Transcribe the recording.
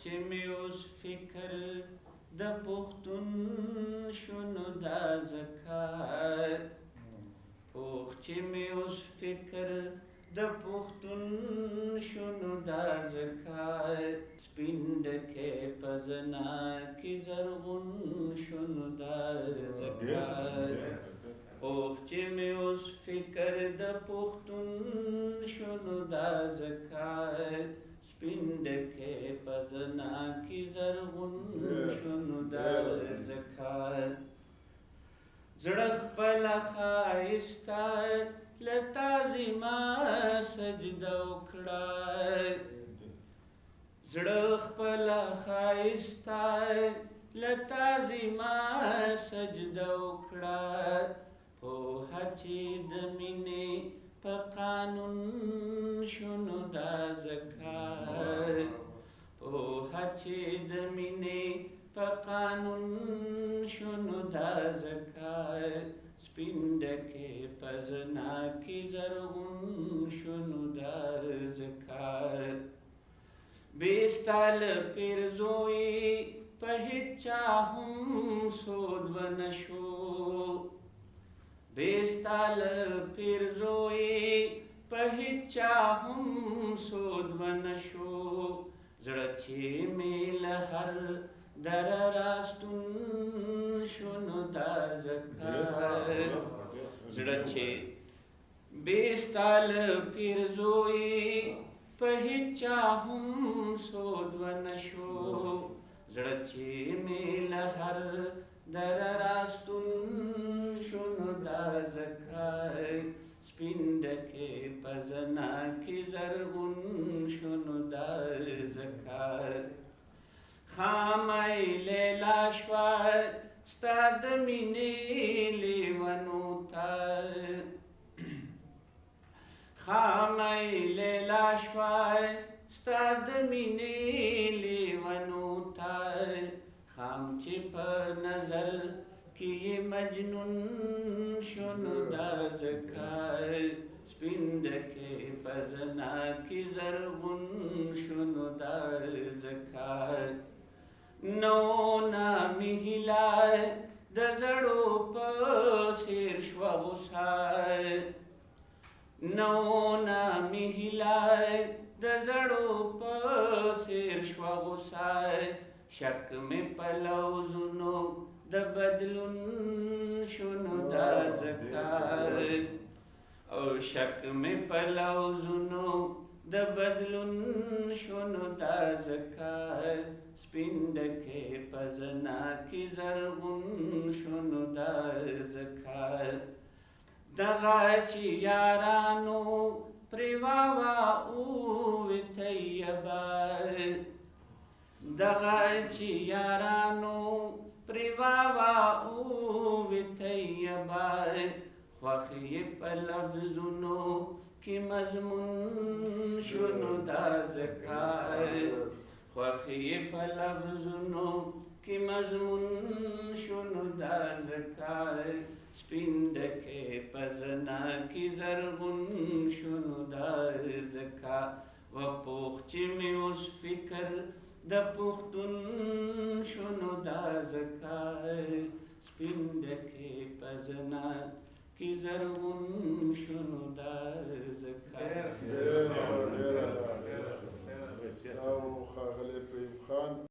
چې مې اوس فکر د پښتون شونو دا ځکه پوخ چې مې اوس فکر د پښتون شونو دا ځکه سپین ډکی په زنه کې زرغون شونو دا ځکه پوخ چې مې اوس فکر د پښتون شونو دا ځکه سپین ډکی په زنه کې زرغون شونو دا ځکه زړه خپله ښایسته له تعظیمه سجده وکړه زړه خپله ښایسته له تعظیمه سجده وکړه پوهه چې د مینې په قانون شونو دا ځکه پوهه چې د مینې په قانون شونو دا ځکه سپین ډکی په زنه کې زرغون شونو دا ځکه بې ستا له پیرزویې په هېچا هم سود ونه شو بې ستا له پیرزویې په هېچا هم سود ونه شو زړه چې مې له هر دره راستون شونو دا ځکه زړه چې بې ستا له پیرزویې په هېچا هم سود ونه شو زړه چې مې له هر دره راستون شونو دا ځکه سپین ډکی په زنه کې زرغون شونو دا ځکه خامه لیلا شوه ستا د مینې لیونو ته خامه لیلا شوه ستا د مینې لیونو ته خام چې په نظر کې یې مجنون شونو دا ځکه سپین ډکی په زنه کې زرغون شونو دا ځکه نو نامې هیله د زړو په څېر شوه غوسه نو نامې هیله د زړو په څېر شوه غوسه شک مې په لوظونو د بدلون شونو دا ځکه او شک مې په لوظونو د بدلون شونو دا ځکه سپین ډکی په زنه کې زرغون شونو دا ځکه دغه چې یارانو پرې واوه اووې طیبه دغه چې یارانو پرې واوه اووې طیبه خوښ یې په لفظونو کې مضمون شونو دا ځکه خوښ یې په لفظونو کې مضمون شونو دا ځکه سپین ډکی په زنه کې زرغون شونو دا ځکه و پوخ چې مې اوس فکر د پښتون شونو دا ځکه سپین ډکی په زنه کې زرغون شونو دا ځکه ښاغلی طیب خان